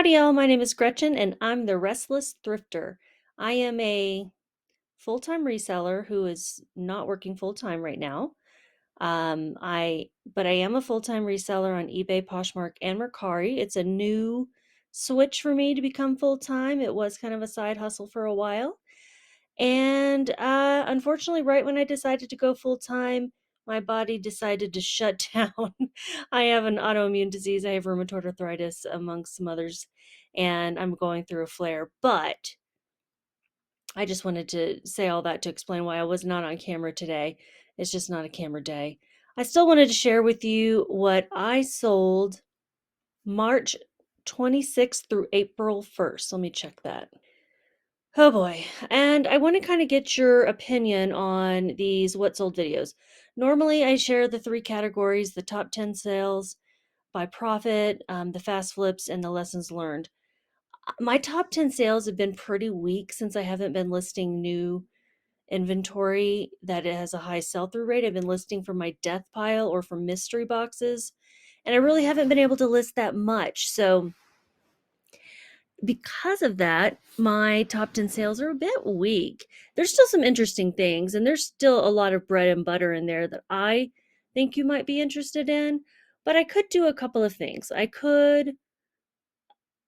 Howdy, y'all. My name is Gretchen, and I'm the Restless Thrifter. I am a full-time reseller who is not working full-time right now. But I am a full-time reseller on eBay, Poshmark, and Mercari. It's a new switch for me to become full-time. It was kind of a side hustle for a while. And unfortunately, right when I decided to go full time, my body decided to shut down. I have an autoimmune disease. I have rheumatoid arthritis, amongst some others, and I'm going through a flare. But I just wanted to say all that to explain why I was not on camera today. It's just not a camera day. I still wanted to share with you what I sold March 26th through April 1st. Let me check that. Oh boy. And I want to kind of get your opinion on these what sold videos. Normally, I share the three categories: the top 10 sales by profit, the fast flips, and the lessons learned. My top 10 sales have been pretty weak since I haven't been listing new inventory that it has a high sell through rate. I've been listing from my death pile or from mystery boxes, and I really haven't been able to list that much. So, because of that, my top 10 sales are a bit weak. There's still some interesting things, and there's still a lot of bread and butter in there that I think you might be interested in. But I could do a couple of things. I could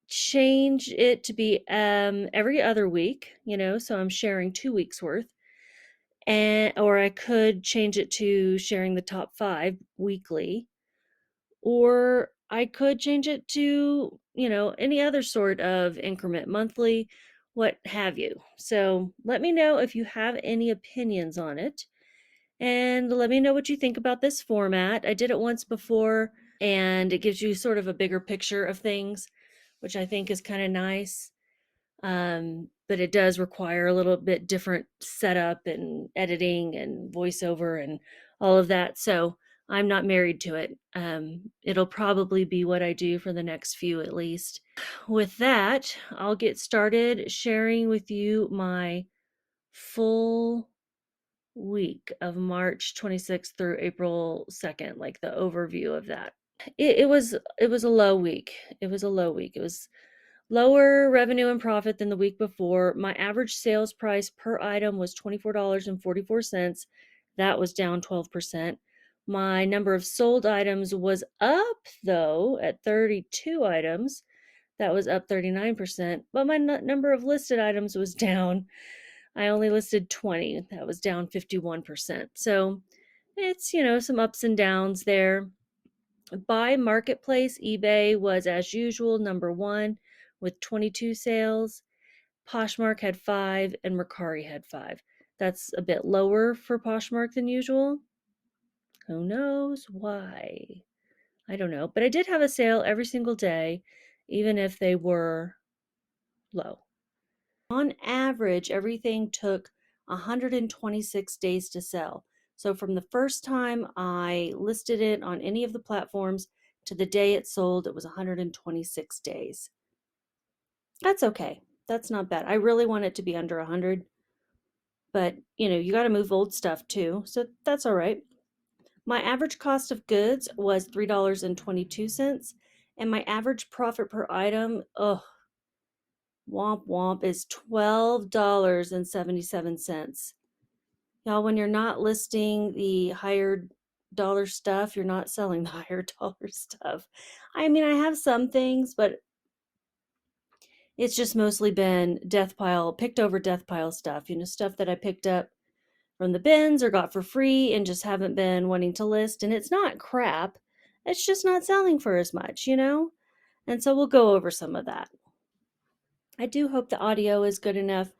change it to be every other week, so I'm sharing 2 weeks worth. Or I could change it to sharing the top 5 weekly, or I could change it to, any other sort of increment, monthly, what have you. So let me know if you have any opinions on it, and let me know what you think about this format. I did it once before, and it gives you sort of a bigger picture of things, which I think is kind of nice. But it does require a little bit different setup and editing and voiceover and all of that. So I'm not married to it. It'll probably be what I do for the next few at least. With that, I'll get started sharing with you my full week of March 26th through April 2nd, like the overview of that. It was a low week. It was a low week. It was lower revenue and profit than the week before. My average sales price per item was $24.44. That was down 12%. My number of sold items was up, though, at 32 items. That was up 39%. But my number of listed items was down. I only listed 20. That was down 51%. So it's, some ups and downs there. By marketplace, eBay was, as usual, number one with 22 sales. Poshmark had 5, and Mercari had 5. That's a bit lower for Poshmark than usual. Who knows why? I don't know. But I did have a sale every single day, even if they were low. On average, everything took 126 days to sell. So from the first time I listed it on any of the platforms to the day it sold, it was 126 days. That's okay. That's not bad. I really want it to be under 100, but you got to move old stuff too. So that's all right. My average cost of goods was $3.22, and my average profit per item, womp womp, is $12.77. Y'all, when you're not listing the higher dollar stuff, you're not selling the higher dollar stuff. I mean, I have some things, but it's just mostly been picked over death pile stuff, stuff that I picked up from the bins or got for free and just haven't been wanting to list. And it's not crap, it's just not selling for as much, And so we'll go over some of that. I do hope the audio is good enough.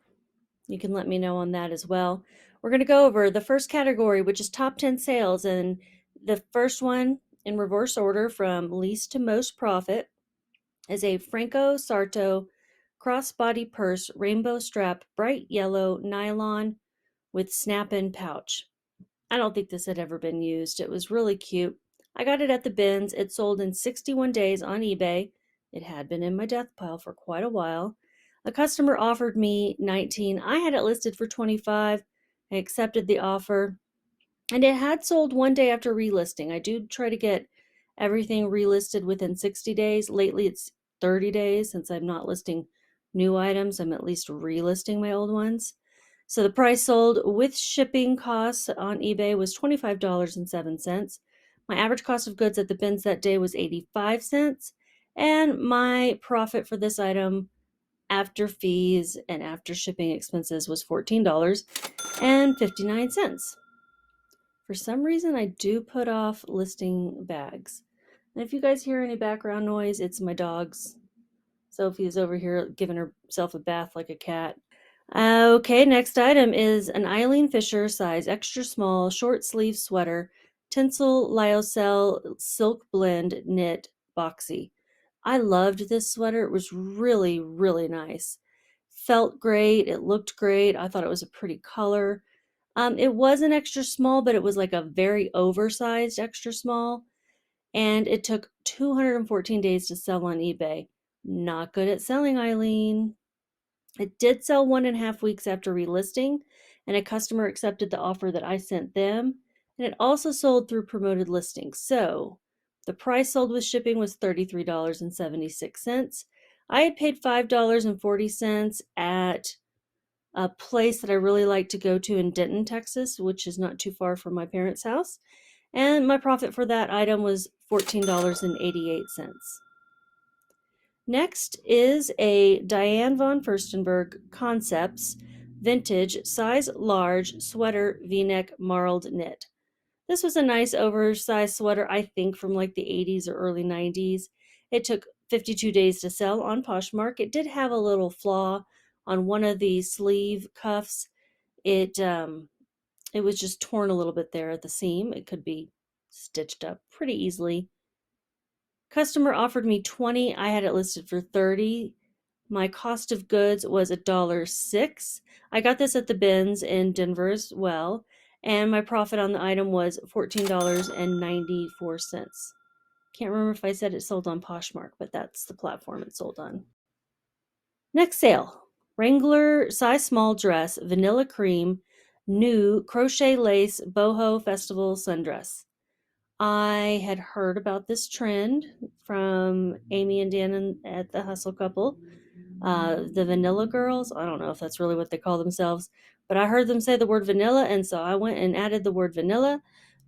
You can let me know on that as well. We're going to go over the first category, which is top 10 sales. And the first one in reverse order from least to most profit is a Franco Sarto crossbody purse, rainbow strap, bright yellow nylon with snap-in pouch. I don't think this had ever been used. It was really cute. I got it at the bins. It sold in 61 days on eBay. It had been in my death pile for quite a while. A customer offered me 19. I had it listed for 25. I accepted the offer, and it had sold one day after relisting. I do try to get everything relisted within 60 days. Lately, it's 30 days since I'm not listing new items. I'm at least relisting my old ones. So the price sold with shipping costs on eBay was $25.07. My average cost of goods at the bins that day was 85 cents. And my profit for this item after fees and after shipping expenses was $14.59. For some reason, I do put off listing bags. And if you guys hear any background noise, it's my dog's. Sophie's over here giving herself a bath like a cat. Okay, next item is an Eileen Fisher size extra small short sleeve sweater, tinsel lyocell silk blend knit boxy. I loved this sweater. It was really, really nice. Felt great. It looked great. I thought it was a pretty color. It was an extra small, but it was like a very oversized extra small. And it took 214 days to sell on eBay. Not good at selling, Eileen. It did sell 1.5 weeks after relisting, and a customer accepted the offer that I sent them. And it also sold through promoted listings. So the price sold with shipping was $33.76. I had paid $5.40 at a place that I really like to go to in Denton, Texas, which is not too far from my parents' house. And my profit for that item was $14.88. Next is a Diane von Furstenberg Concepts vintage size large sweater v-neck marled knit. This was a nice oversized sweater, I think from like the 80s or early 90s. It took 52 days to sell on Poshmark. It did have a little flaw on one of the sleeve cuffs. It was just torn a little bit there at the seam. It could be stitched up pretty easily. Customer offered me 20. I had it listed for 30. My cost of goods was $1.06. I got this at the bins in Denver as well, and my profit on the item was $14.94. Can't remember if I said it sold on Poshmark, but that's the platform it sold on. Next sale, Wrangler size small dress, vanilla cream, new crochet lace boho festival sundress. I had heard about this trend from Amy and Dan at the Hustle Couple. The Vanilla Girls, I don't know if that's really what they call themselves, but I heard them say the word vanilla, and so I went and added the word vanilla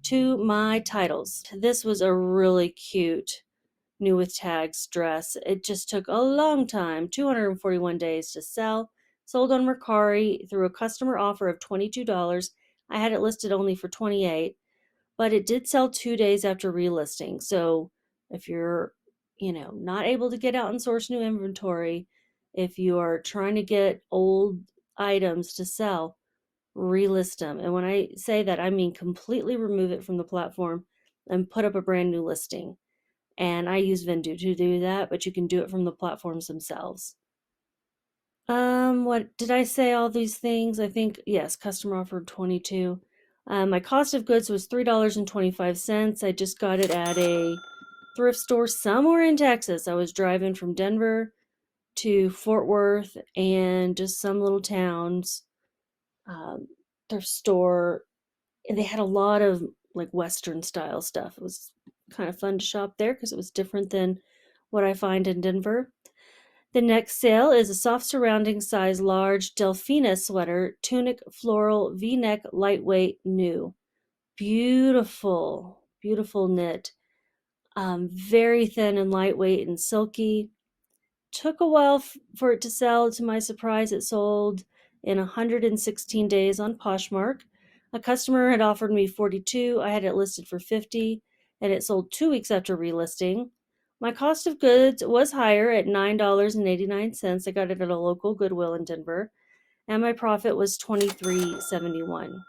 to my titles. This was a really cute new with tags dress. It just took a long time, 241 days to sell. Sold on Mercari through a customer offer of $22. I had it listed only for $28, but it did sell 2 days after relisting. So if you're, not able to get out and source new inventory, if you are trying to get old items to sell, relist them. And when I say that, I mean completely remove it from the platform and put up a brand new listing. And I use Vendoo to do that, but you can do it from the platforms themselves. What did I say? All these things? I think, yes, customer offered 22. My cost of goods was $3.25. I just got it at a thrift store somewhere in Texas. I was driving from Denver to Fort Worth and just some little towns. Thrift store, and they had a lot of like Western style stuff. It was kind of fun to shop there because it was different than what I find in Denver. The next sale is a soft surrounding size large Delfina sweater, tunic floral v-neck lightweight new. Beautiful, beautiful knit. Very thin and lightweight and silky. Took a while for it to sell. To my surprise, it sold in 116 days on Poshmark. A customer had offered me 42. I had it listed for 50, and it sold 2 weeks after relisting. My cost of goods was higher at $9.89. I got it at a local Goodwill in Denver, and my profit was $23.71.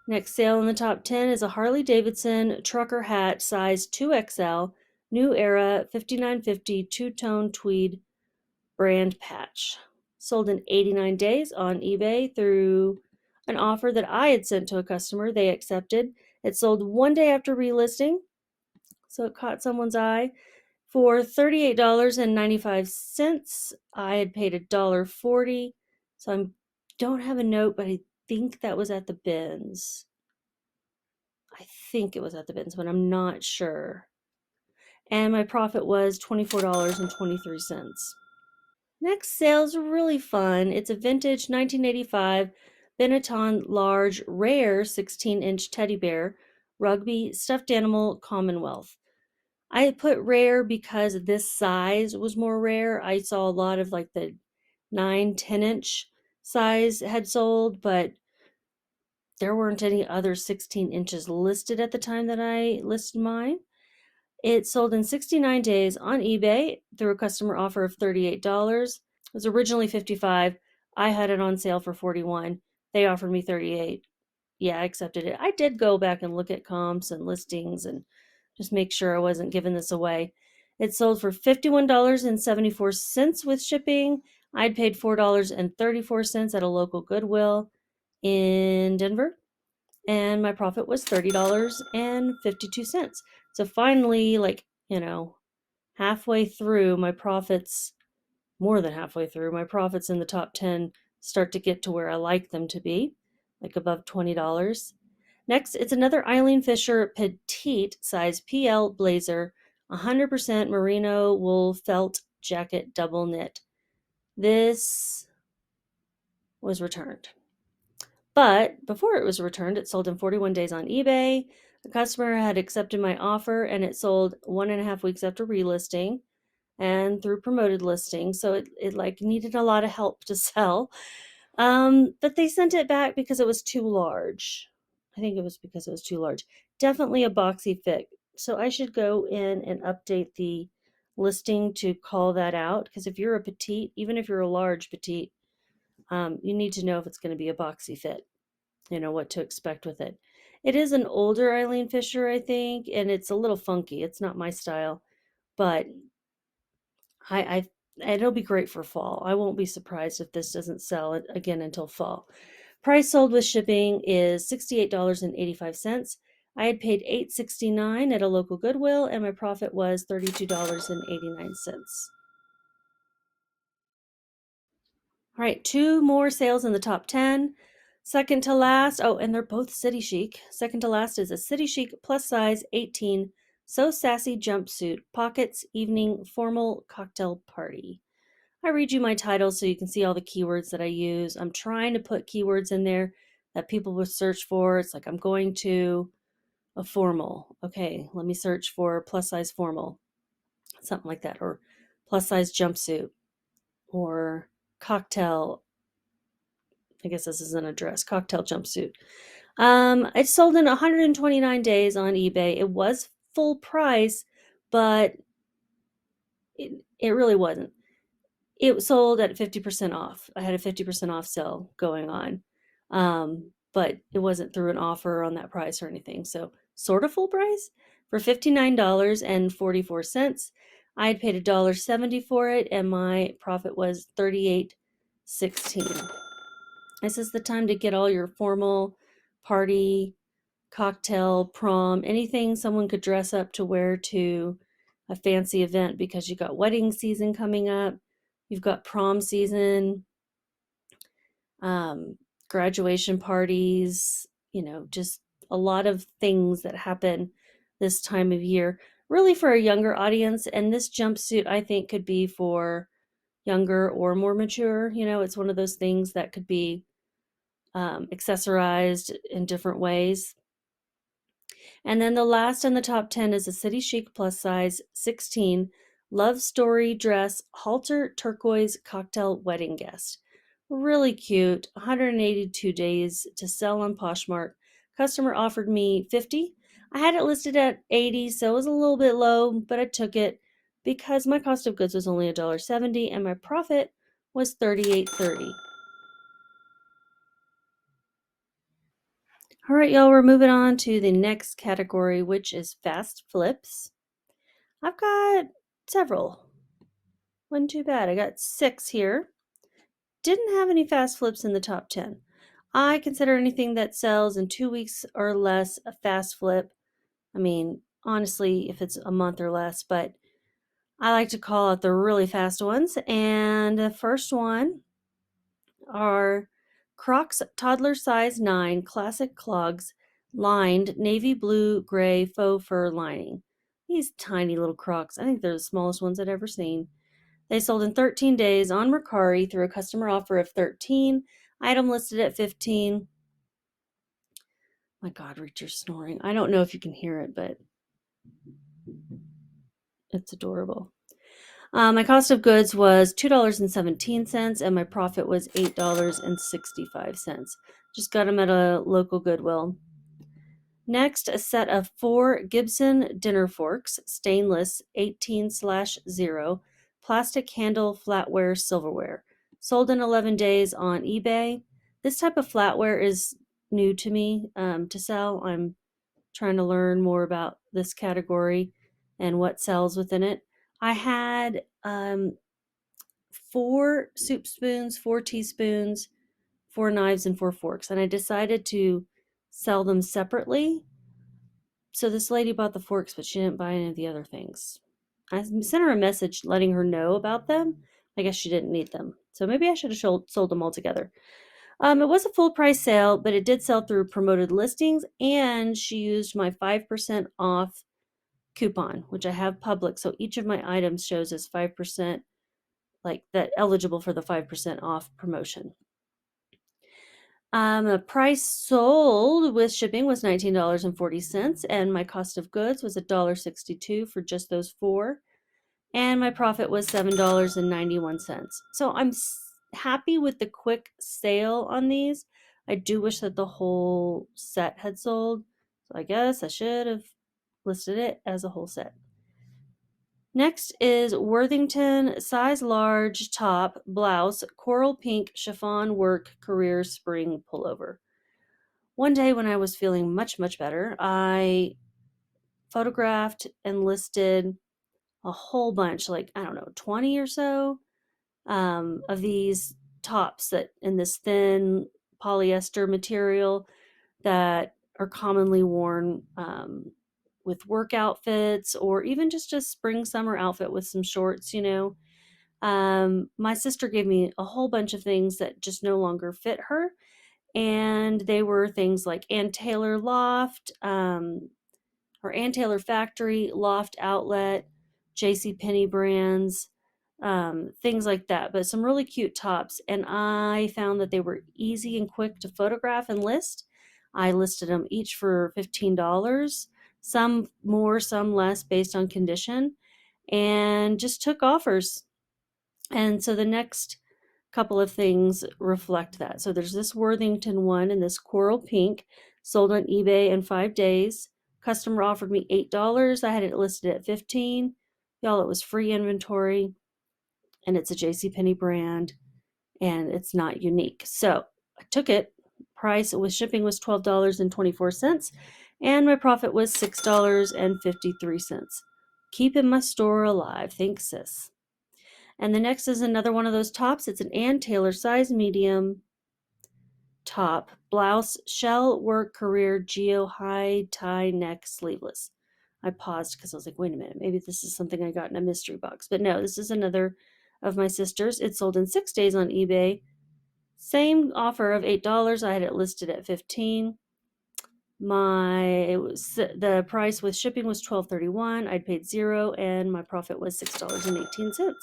Next sale in the top 10 is a Harley Davidson trucker hat size 2XL, new era 5950 two-tone tweed brand patch. Sold in 89 days on eBay through an offer that I had sent to a customer. They accepted. It sold 1 day after relisting, so it caught someone's eye. For $38.95, I had paid $1.40. So I don't have a note, but I think that was at the bins. I think it was at the bins, but I'm not sure. and my profit was $24.23. Next sale's really fun. It's a vintage 1985 Benetton large rare 16-inch teddy bear rugby stuffed animal Commonwealth. I put rare because this size was more rare. I saw a lot of like the 9-10 inch size had sold, but there weren't any other 16 inches listed at the time that I listed mine. It sold in 69 days on eBay through a customer offer of $38. It was originally 55. I had it on sale for 41. They offered me 38. Yeah, I accepted it. I did go back and look at comps and listings and just make sure I wasn't giving this away. It sold for $51.74 with shipping. I'd paid $4.34 at a local Goodwill in Denver, and my profit was $30.52. So finally, like, halfway through, my profits, more than halfway through, my profits in the top 10 start to get to where I like them to be, like above $20. Next, it's another Eileen Fisher petite size PL blazer, 100% merino wool felt jacket double knit. This was returned. But before it was returned, it sold in 41 days on eBay. The customer had accepted my offer, and it sold 1.5 weeks after relisting and through promoted listing. So it like needed a lot of help to sell. But they sent it back because it was too large. I think it was because it was too large. Definitely a boxy fit. So I should go in and update the listing to call that out. Because if you're a petite, even if you're a large petite, you need to know if it's going to be a boxy fit, what to expect with it. It is an older Eileen Fisher, I think, and it's a little funky. It's not my style, but I it'll be great for fall. I won't be surprised if this doesn't sell again until fall. Price sold with shipping is $68.85. I had paid $8.69 at a local Goodwill, and my profit was $32.89. All right, two more sales in the top 10. Second to last, oh, and they're both City Chic. Second to last is a City Chic plus size 18 So Sassy jumpsuit, pockets, evening, formal cocktail party. I read you my title so you can see all the keywords that I use. I'm trying to put keywords in there that people would search for. It's like I'm going to a formal. Okay, let me search for plus size formal, something like that, or plus size jumpsuit, or cocktail. I guess this isn't a dress, cocktail jumpsuit. It sold in 129 days on eBay. It was full price, but it really wasn't. It sold at 50% off. I had a 50% off sale going on. But it wasn't through an offer on that price or anything. So sort of full price for $59.44. I had paid $1.70 for it, and my profit was $38.16. This is the time to get all your formal party, cocktail, prom, anything someone could dress up to wear to a fancy event, because you got wedding season coming up, you've got prom season, graduation parties, just a lot of things that happen this time of year, really for a younger audience. And this jumpsuit, I think, could be for younger or more mature. It's one of those things that could be accessorized in different ways. And then the last in the top 10 is a City Chic plus size 16 Love Story dress halter turquoise cocktail wedding guest. Really cute. 182 days to sell on Poshmark. Customer offered me 50. I had it listed at 80, so it was a little bit low, but I took it because my cost of goods was only $1.70 and my profit was $38.30. All right, y'all, we're moving on to the next category, which is fast flips. I've got several. Wasn't too bad. I got 6 here. Didn't have any fast flips in the top 10. I consider anything that sells in 2 weeks or less a fast flip. I mean, honestly, if it's a month or less, but I like to call out the really fast ones. And the first one are Crocs toddler size 9 classic clogs, lined navy blue gray faux fur lining. These tiny little Crocs. I think they're the smallest ones I'd ever seen. They sold in 13 days on Mercari through a customer offer of 13. Item listed at 15. My God, Reacher's snoring. I don't know if you can hear it, but it's adorable. My cost of goods was $2.17, and my profit was $8.65. Just got them at a local Goodwill. Next, a set of 4 Gibson dinner forks, stainless 18/0, plastic handle flatware silverware. Sold in 11 days on eBay. This type of flatware is new to me to sell. I'm trying to learn more about this category and what sells within it. I had 4 soup spoons, 4 teaspoons, 4 knives, and 4 forks, and I decided to sell them separately. So this lady bought the forks, but she didn't buy any of the other things. I sent her a message letting her know about them. I guess she didn't need them. So maybe I should have sold them all together. It was a full price sale, but it did sell through promoted listings, and she used my 5% off coupon, which I have public. So each of my items shows as 5%, like that, eligible for the 5% off promotion. The price sold with shipping was $19.40, and my cost of goods was $1.62 for just those 4, and my profit was $7.91. So I'm happy with the quick sale on these. I do wish that the whole set had sold, so I guess I should have listed it as a whole set. Next is Worthington size large top blouse coral pink chiffon work career spring pullover. One day when I was feeling much better, I photographed and listed a whole bunch, like, I don't know, 20 or so of these tops that in this thin polyester material that are commonly worn with work outfits, or even just a spring summer outfit with some shorts, My sister gave me a whole bunch of things that just no longer fit her, and they were things like Ann Taylor Loft, or Ann Taylor Factory, Loft Outlet, JCPenney brands, things like that, but some really cute tops. And I found that they were easy and quick to photograph and list. I listed them each for $15, some more, some less, based on condition, and just took offers. And so the next couple of things reflect that. So there's this Worthington one in this coral pink, sold on eBay in 5 days. Customer offered me $8. I had it listed at $15. Y'all, it was free inventory, and it's a JCPenney brand, and it's not unique. So I took it. Price with shipping was $12.24, and my profit was $6.53. Keeping my store alive. Thanks, sis. And the next is another one of those tops. It's an Ann Taylor size medium top, blouse, shell work career geo high tie neck sleeveless. I paused because I was like, wait a minute, maybe this is something I got in a mystery box. But no, this is another of my sister's. It sold in 6 days on eBay. Same offer of $8. I had it listed at $15. The price with shipping was $12.31. I'd paid $0, and my profit was $6.18.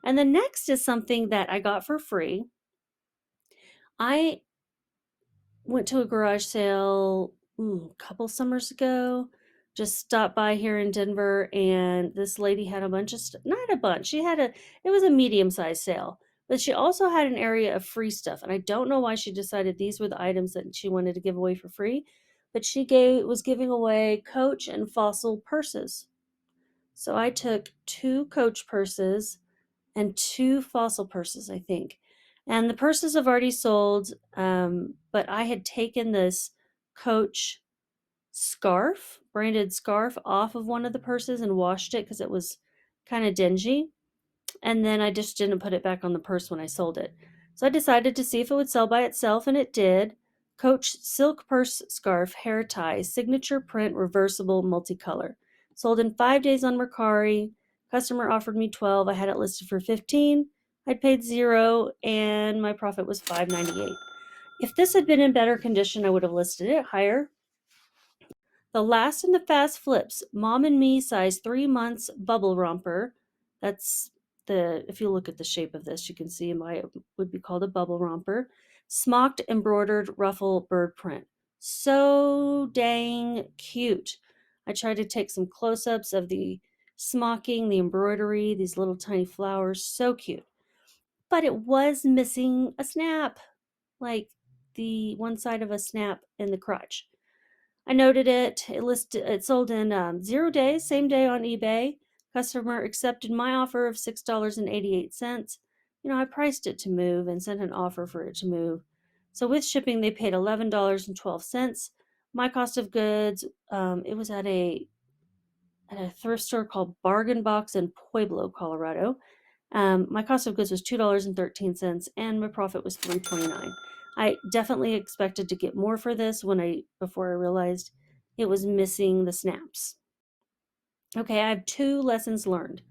And the next is something that I got for free. I went to a garage sale a couple summers ago, just stopped by here in Denver, and this lady had a bunch of not a bunch, it was a medium-sized sale, but she also had an area of free stuff, and I don't know why she decided these were the items that she wanted to give away for free, but she was giving away Coach and Fossil purses. So I took 2 Coach purses and 2 Fossil purses, I think. And the purses have already sold, but I had taken this Coach branded scarf, off of one of the purses and washed it because it was kind of dingy. And then I just didn't put it back on the purse when I sold it. So I decided to see if it would sell by itself, and it did. Coach silk purse scarf, hair tie, signature print, reversible, multicolor. Sold in 5 days on Mercari. Customer offered me 12. I had it listed for 15. I'd paid $0, and my profit was $5.98. If this had been in better condition, I would have listed it higher. The Last in the Fast Flips, Mom and Me size 3 months bubble romper. That's if you look at the shape of this, you can see why it would be called a bubble romper. Smocked embroidered ruffle bird print. So dang cute. I tried to take some close-ups of the smocking, the embroidery, these little tiny flowers. So cute. But it was missing a snap, like the one side of a snap in the crotch. I noted it. It sold in 0 days, same day on eBay. Customer accepted my offer of $6.88. I priced it to move and sent an offer for it to move. So with shipping, they paid $11.12. My cost of goods, it was at a thrift store called Bargain Box in Pueblo, Colorado. My cost of goods was $2.13, and my profit was $3.29. I definitely expected to get more for this before I realized it was missing the snaps. Okay, I have 2 lessons learned.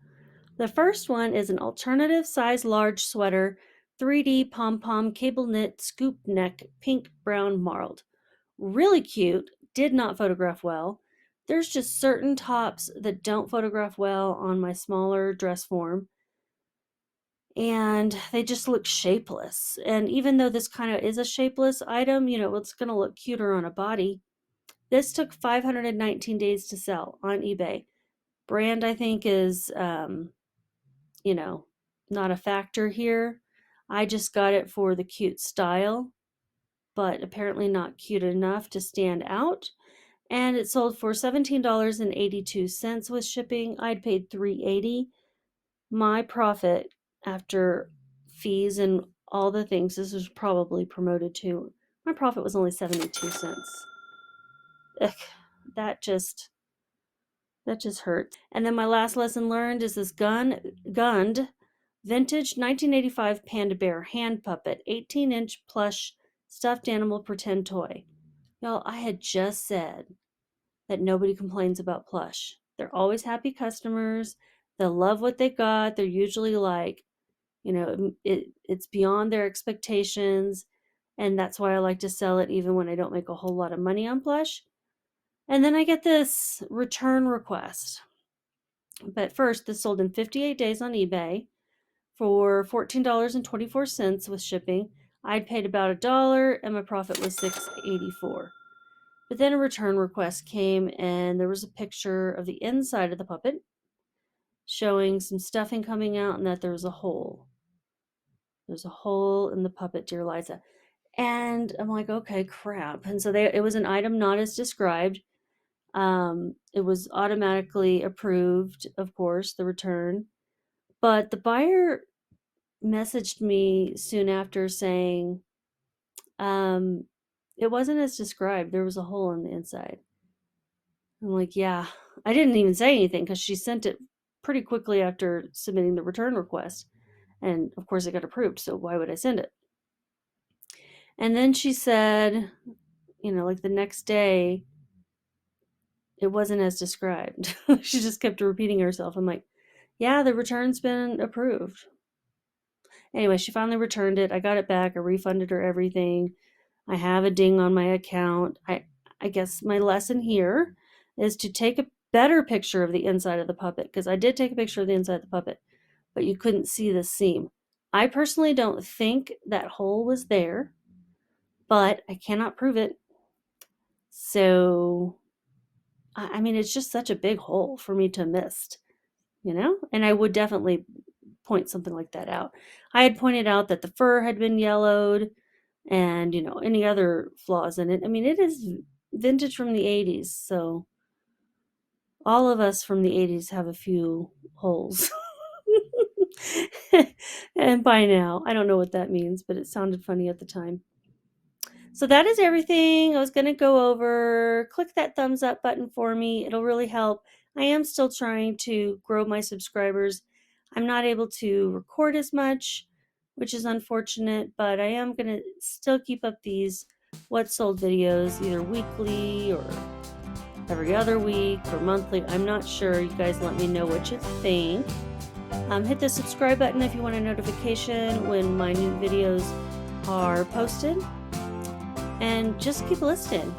The first one is an alternative size large sweater, 3D pom-pom cable knit scoop neck, pink, brown, marled. Really cute, did not photograph well. There's just certain tops that don't photograph well on my smaller dress form, and they just look shapeless. And even though this kind of is a shapeless item, it's going to look cuter on a body. This took 519 days to sell on eBay. Brand, I think, is, not a factor here. I just got it for the cute style, but apparently not cute enough to stand out. And it sold for $17.82 with shipping. I'd paid $3.80. My profit after fees and all the things, this was probably promoted too. My profit was only 72 cents. Ugh, that just hurt. And then my last lesson learned is this Gund vintage 1985 Panda Bear hand puppet, 18-inch plush stuffed animal pretend toy. Y'all, I had just said that nobody complains about plush. They're always happy customers. They'll love what they got. They're usually like, it's beyond their expectations. And that's why I like to sell it even when I don't make a whole lot of money on plush. And then I get this return request. But first, this sold in 58 days on eBay for $14.24 with shipping. I'd paid about $1 and my profit was $6.84. But then a return request came and there was a picture of the inside of the puppet showing some stuffing coming out and that there was a hole. There's a hole in the puppet, dear Liza. And I'm like, okay, crap. And so it was an item not as described. It was automatically approved, of course, the return. But the buyer messaged me soon after saying, it wasn't as described. There was a hole in the inside. I'm like, yeah. I didn't even say anything because she sent it pretty quickly after submitting the return request. And of course it got approved, so why would I send it? And then she said, like the next day, it wasn't as described. She just kept repeating herself. I'm like, yeah, the return's been approved. Anyway, she finally returned it. I got it back. I refunded her everything. I have a ding on my account. I guess my lesson here is to take a better picture of the inside of the puppet, because I did take a picture of the inside of the puppet, but you couldn't see the seam. I personally don't think that hole was there, but I cannot prove it. So, I mean, it's just such a big hole for me to miss, and I would definitely point something like that out. I had pointed out that the fur had been yellowed and, any other flaws in it. I mean, it is vintage from the 80s, so all of us from the 80s have a few holes. And by now, I don't know what that means, but it sounded funny at the time. So that is everything I was going to go over. Click that thumbs up button for me. It'll really help. I am still trying to grow my subscribers. I'm not able to record as much, which is unfortunate, but I am going to still keep up these what sold videos either weekly or every other week or monthly. I'm not sure. You guys let me know what you think. Hit the subscribe button if you want a notification when my new videos are posted. And just keep listening.